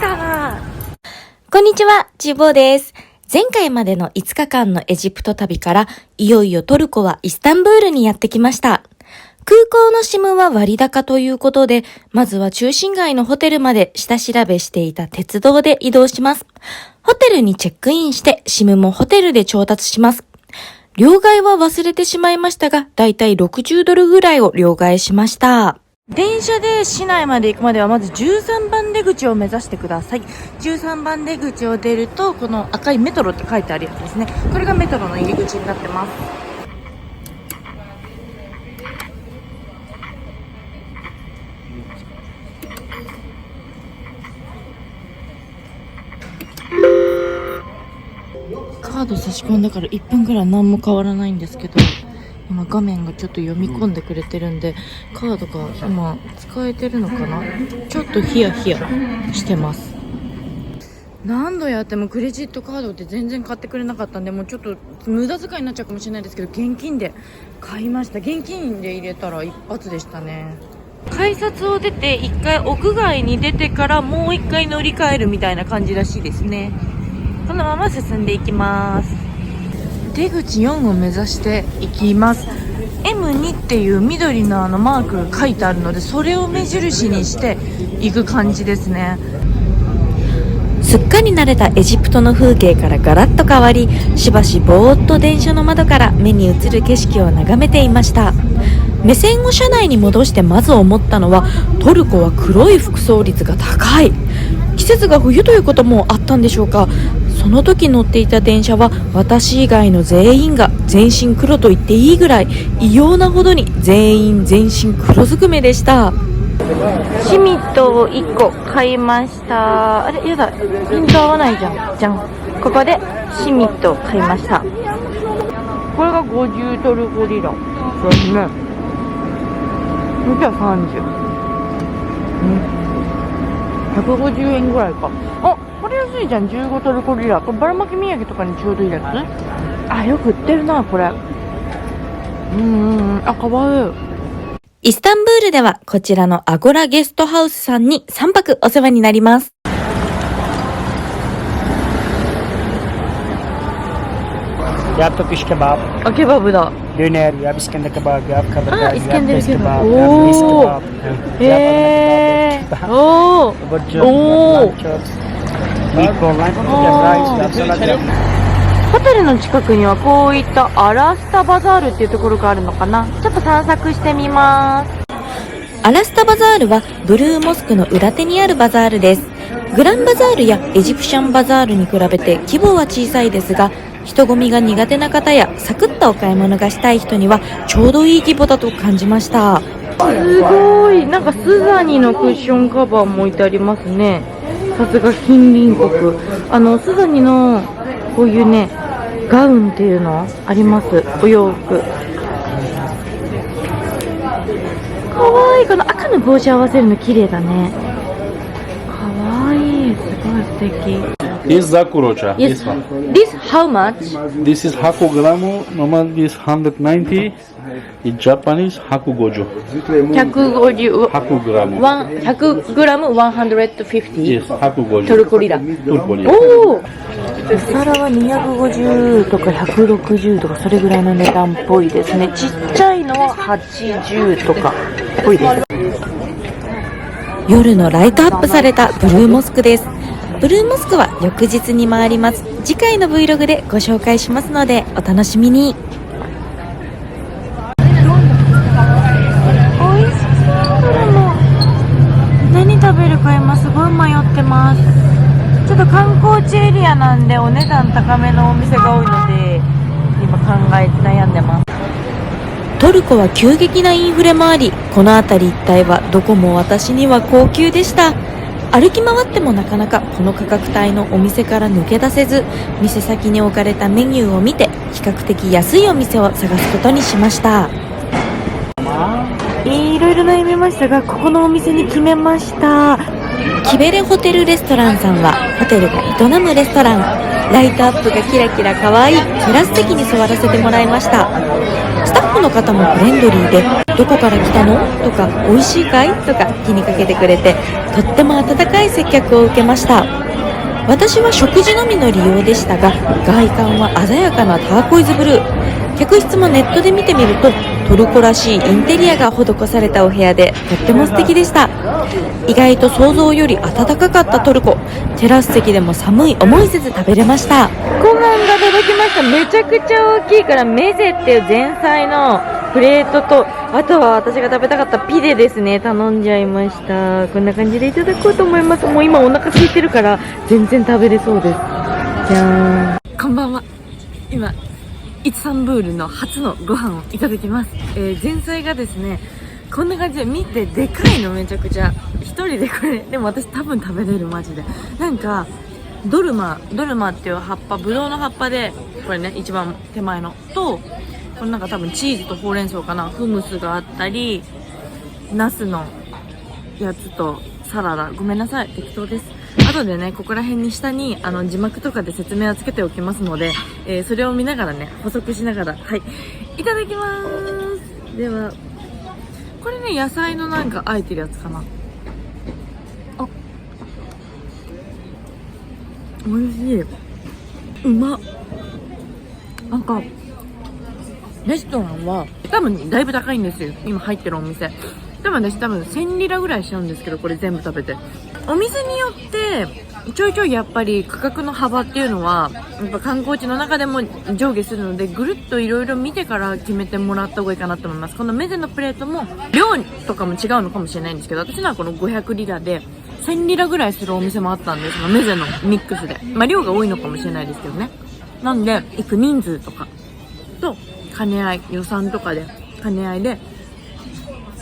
したこんにちは、ちぼうです。前回までの5日間のエジプト旅から、いよいよトルコはイスタンブールにやってきました。空港のSIMは割高ということで、まずは中心街のホテルまで下調べしていた鉄道で移動します。ホテルにチェックインして、SIMもホテルで調達します。両替は忘れてしまいましたが、だいたい60ドルぐらいを両替しました。電車で市内まで行くまではまず13番出口を目指してください。13番出口を出ると、この赤いメトロって書いてあるやつですね。これがメトロの入り口になってます。カード差し込んだから1分くらい何も変わらないんですけど、今画面がちょっと読み込んでくれてるんで、カードが今使えてるのかな、ちょっとヒヤヒヤしてます。何度やってもクレジットカードって全然買ってくれなかったんで、もうちょっと無駄遣いになっちゃうかもしれないですけど、現金で買いました。現金で入れたら一発でしたね。改札を出て1回屋外に出てからもう1回乗り換えるみたいな感じらしいですね。このまま進んでいきます。出口4を目指していきます。 M2 っていう緑のマークが書いてあるので、それを目印にしていく感じですね。すっかり慣れたエジプトの風景からガラッと変わり、しばしぼーっと電車の窓から目に映る景色を眺めていました。目線を車内に戻してまず思ったのは、トルコは黒い服装率が高い。季節が冬ということもあったんでしょうか。その時乗っていた電車は私以外の全員が全身黒と言っていいぐらい異様なほどに全員全身黒ずくめでした。シミットを1個買いました。あれやだ、ピント合わないじゃん。じゃん、ここでシミットを買いました。これが50トルコリラですね。じゃあ30、150円ぐらいか。あ、これ安いじゃん。15トルコリラ。こればらまき土産とかにちょうどいいやつ。あ、よく売ってるなこれ。あ、かわいい。イスタンブールではこちらのアゴラゲストハウスさんに3泊お世話になります。やっとキシケバブ。あ、ケバブだ。デネー、やビスケンデケバブ、やカバあ、イスケンデルケバブ。おー。おー。ホテルの近くにはこういったアラスタバザールっていうところがあるのかな。ちょっと散策してみます。アラスタバザールはブルーモスクの裏手にあるバザールです。グランバザールやエジプシャンバザールに比べて規模は小さいですが、人混みが苦手な方やサクッとお買い物がしたい人にはちょうどいい規模だと感じました。すごい、なんかスザニのクッションカバーも置いてありますね。さすが近隣国。スザニのこういうねガウンっていうのあります。お洋服かわいい。この赤の帽子合わせるの綺麗だね。かわいい、すごい素敵。This is Zakurocha. Yes. This one. This how much? This is Hakugramu. Normal this 190. In Japanese, Hakugojo. 150 Hakugramu. 100グラム150 Yes, Hakugojo. トルコリラ。トルコリラ。おお。お皿は250とか160とかそれぐらいの値段っぽいですね。ちっちゃいのは80とかっぽいです。夜のライトアップされたブルーモスクです。ブルーモスクは翌日に回ります。次回の Vlog でご紹介しますのでお楽しみに。美味しそう。どれも何食べるか今すごい迷ってます。ちょっと観光地エリアなんでお値段高めのお店が多いので今考えて悩んでます。トルコは急激なインフレもあり、この辺り一帯はどこも私には高級でした。歩き回ってもなかなかこの価格帯のお店から抜け出せず、店先に置かれたメニューを見て比較的安いお店を探すことにしました。いろいろ悩みましたが、ここのお店に決めました。キベレホテルレストランさんはホテルが営むレストラン。ライトアップがキラキラ可愛いテラス席に座らせてもらいました。スタッフフの方もフレンドリーで、どこから来たのとか、美味しいかいとか気にかけてくれて、とっても温かい接客を受けました。私は食事のみの利用でしたが、外観は鮮やかなターコイズブルー。客室もネットで見てみると、トルコらしいインテリアが施されたお部屋で、とっても素敵でした。意外と想像より暖かかったトルコ。テラス席でも寒い思いせず食べれました。ご飯が届きました。めちゃくちゃ大きいから、メゼっていう前菜のプレートと、あとは私が食べたかったピデですね、頼んじゃいました。こんな感じでいただこうと思います。もう今お腹空いてるから全然食べれそうです。じゃーん。こんばんは。今イツタンブールの初のご飯をいただきます。前菜がですね、こんな感じで、見てでかいの、めちゃくちゃ一人でこれ、でも私多分食べれる、マジで。なんかドルマっていう葉っぱ、ブドウの葉っぱで、これね、一番手前のと、これなんか多分チーズとほうれん草かな、フムスがあったり、ナスのやつとサラダ、ごめんなさい、適当です。後でね、ここら辺に下に字幕とかで説明をつけておきますので、それを見ながらね、補足しながら、はい、いただきまーす。では、これね、野菜のなんかあえてるやつかな。あ、美味しい。うまっ。なんかレストランは多分だいぶ高いんですよ、今入ってるお店。多分1000リラぐらいしちゃうんですけど、これ全部食べて。お店によってちょいちょいやっぱり価格の幅っていうのはやっぱ観光地の中でも上下するので、ぐるっといろいろ見てから決めてもらった方がいいかなと思います。このメゼのプレートも量とかも違うのかもしれないんですけど、私のはこの500リラで1000リラぐらいするお店もあったんで、そのメゼのミックスで、まあ量が多いのかもしれないですけどね。なんで行く人数とかと兼ね合い、予算とかで兼ね合いで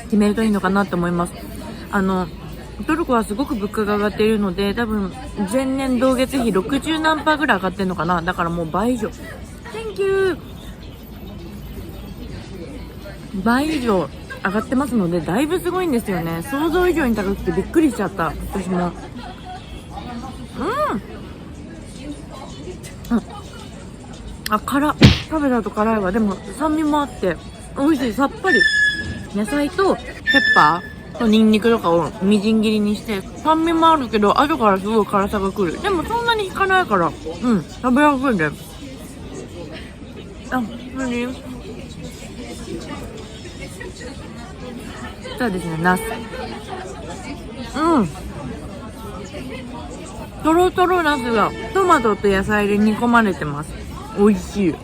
決めるといいのかなと思います。トルコはすごく物価が上がっているので、多分前年同月比60何パーぐらい上がってるのかな。だからもう倍以上、Thank you、 倍以上上がってますので、だいぶすごいんですよね。想像以上に高くてびっくりしちゃった、私も。辛っ。食べた後辛いわ。でも酸味もあって美味しい。さっぱり。野菜とペッパーとニンニクとかをみじん切りにして、酸味もあるけど後からすごい辛さがくる。でもそんなに引かないから食べやすいです。何？じゃあですね、ナス。トロトロナスがトマトと野菜で煮込まれてます。美味しい。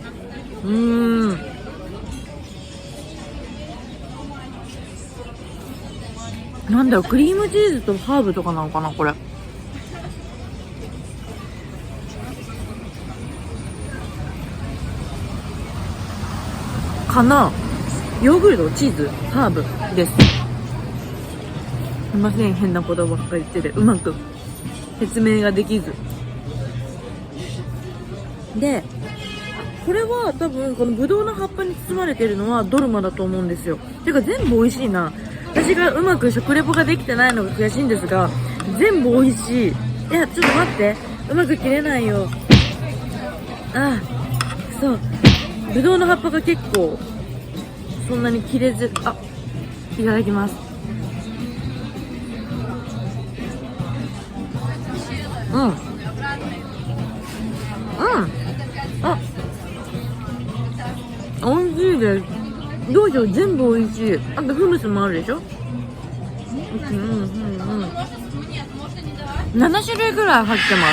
なんだろう、クリームチーズとハーブとかなのかな、これ。かな。ヨーグルト、チーズ、ハーブです。すいません、変なことばっかり言ってて、うまく説明ができず。で、これは多分このブドウの葉っぱに包まれてるのはドルマだと思うんですよ。てか全部美味しいな。私がうまく食レポができてないのが悔しいんですが、全部美味しい。いや、ちょっと待って、うまく切れないよ。そう、ブドウの葉っぱが結構そんなに切れず、いただきます。美味しいです。どうしよう、全部美味しい。あとフムスもあるでしょ。7種類ぐらい入ってま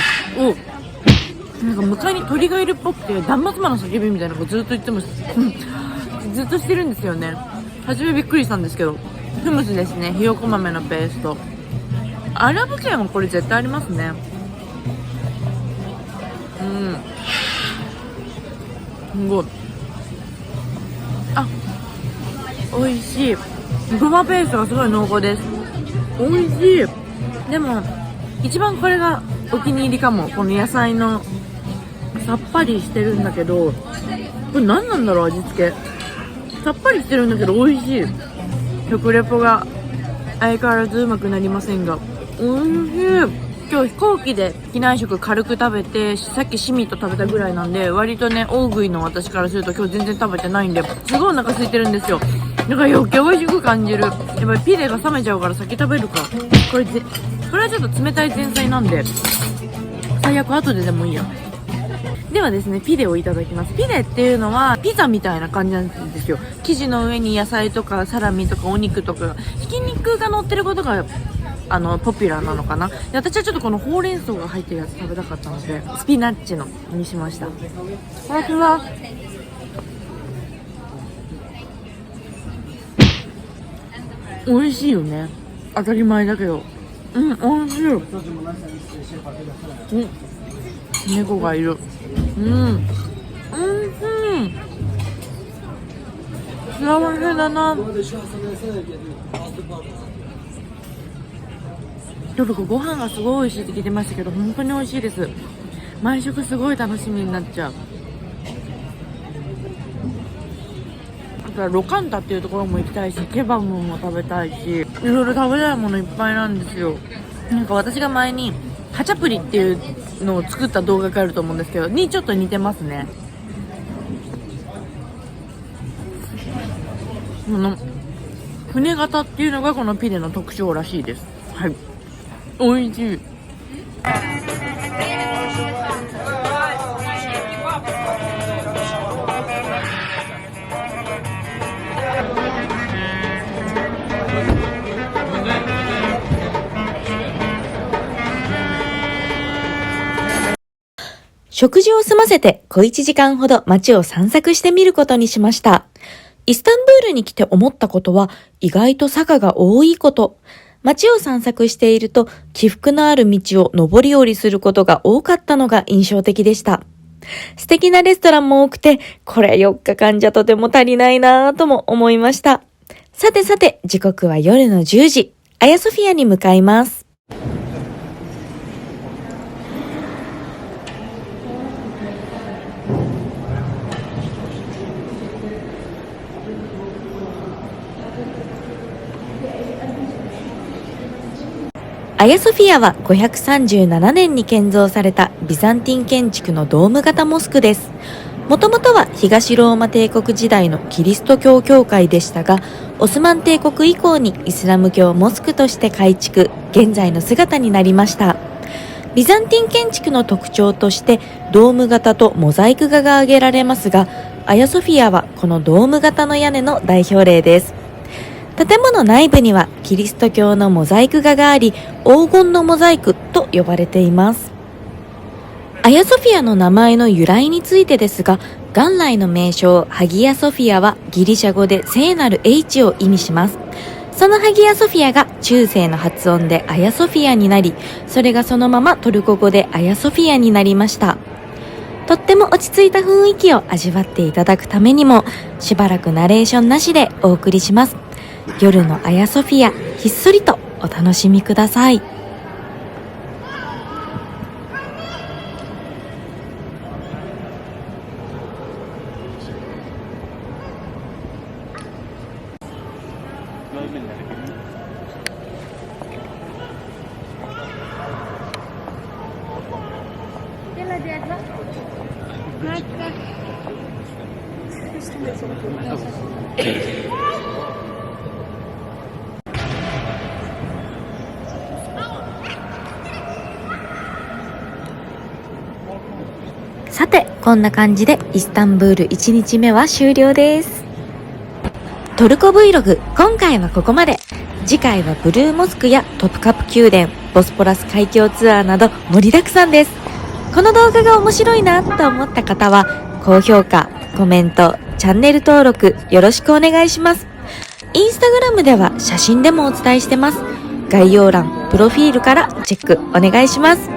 す。なんか向かいに鳥がいるっぽくて、断末魔の叫びみたいなのをずっと言ってます。ずっとしてるんですよね。初めびっくりしたんですけど、フムスですね。ひよこ豆のペースト。アラブ系もこれ絶対ありますね。すごい。美味しい。ごまペーストがすごい濃厚です。美味しい。でも一番これがお気に入りかも。この野菜のさっぱりしてるんだけど、これ何なんだろう、味付け。さっぱりしてるんだけど美味しい。食レポが相変わらずうまくなりませんが美味しい。今日飛行機で機内食軽く食べて、さっきシミット食べたぐらいなんで、割とね、大食いの私からすると今日全然食べてないんで、すごいお腹空いてるんですよ。だから余計美味しく感じる。やっぱりピレが冷めちゃうから先食べるか。これはちょっと冷たい前菜なんで、最悪後ででもいいや。ではですね、ピレをいただきます。ピレっていうのはピザみたいな感じなんですよ。生地の上に野菜とかサラミとかお肉とか、ひき肉が乗ってることがポピュラーなのかな。で、私はちょっとこのほうれん草が入ってるやつ食べたかったので、スピナッチのにしました。いただきます。美味しいよね。当たり前だけど。美味しい。猫がいる。幸せだな。トルコご飯がすごい美味しいって聞いてましたけど、本当に美味しいです。毎食すごい楽しみになっちゃう。だからロカンタっていうところも行きたいし、ケバブも食べたいし、いろいろ食べたいものいっぱいなんですよ。なんか私が前にハチャプリっていうのを作った動画があると思うんですけど、にちょっと似てますね。船型っていうのがこのピレの特徴らしいです。はい。美味しい。食事を済ませて小1時間ほど街を散策してみることにしました。イスタンブールに来て思ったことは意外と坂が多いこと。街を散策していると起伏のある道を上り下りすることが多かったのが印象的でした。素敵なレストランも多くて、これ4日間じゃとても足りないなぁとも思いました。さてさて、時刻は夜の10時。アヤソフィアに向かいます。アヤソフィアは537年に建造されたビザンティン建築のドーム型モスクです。もともとは東ローマ帝国時代のキリスト教教会でしたが、オスマン帝国以降にイスラム教モスクとして改築、現在の姿になりました。ビザンティン建築の特徴としてドーム型とモザイク画が挙げられますが、アヤソフィアはこのドーム型の屋根の代表例です。建物内部にはキリスト教のモザイク画があり、黄金のモザイクと呼ばれています。アヤソフィアの名前の由来についてですが、元来の名称ハギアソフィアはギリシャ語で聖なる H を意味します。そのハギアソフィアが中世の発音でアヤソフィアになり、それがそのままトルコ語でアヤソフィアになりました。とっても落ち着いた雰囲気を味わっていただくためにも、しばらくナレーションなしでお送りします。夜のアヤソフィア、ひっそりとお楽しみください。さて、こんな感じでイスタンブール1日目は終了です。トルコ Vlog、今回はここまで。次回はブルーモスクやトプカプ宮殿、ボスポラス海峡ツアーなど盛りだくさんです。この動画が面白いなと思った方は、高評価、コメント、チャンネル登録よろしくお願いします。インスタグラムでは写真でもお伝えしてます。概要欄、プロフィールからチェックお願いします。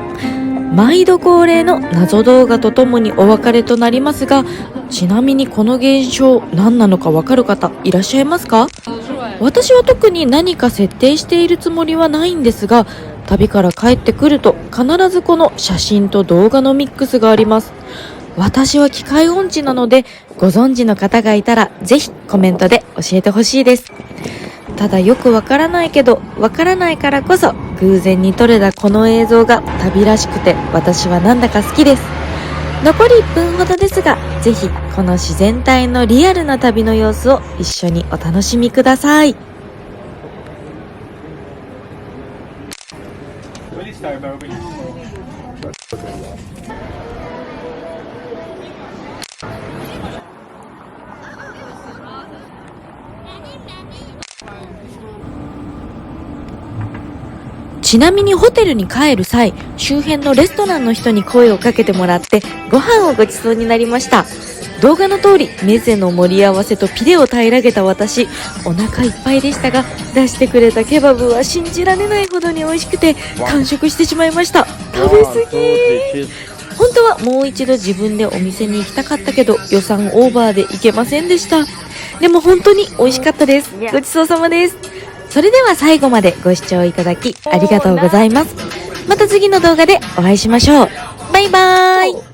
毎度恒例の謎動画とともにお別れとなりますが、ちなみにこの現象何なのかわかる方いらっしゃいますか？私は特に何か設定しているつもりはないんですが、旅から帰ってくると必ずこの写真と動画のミックスがあります。私は機械音痴なので、ご存知の方がいたらぜひコメントで教えてほしいです。ただよくわからないけど、わからないからこそ偶然に撮れたこの映像が旅らしくて私はなんだか好きです。残り1分ほどですが、ぜひこの自然体のリアルな旅の様子を一緒にお楽しみください。ちなみにホテルに帰る際、周辺のレストランの人に声をかけてもらってご飯をごちそうになりました。動画の通り、メゼの盛り合わせとピレを平らげた私、お腹いっぱいでしたが、出してくれたケバブは信じられないほどに美味しくて、完食してしまいました。食べ過ぎ。本当はもう一度自分でお店に行きたかったけど、予算オーバーで行けませんでした。でも本当に美味しかったです。ごちそうさまです。それでは最後までご視聴いただきありがとうございます。また次の動画でお会いしましょう。バイバーイ。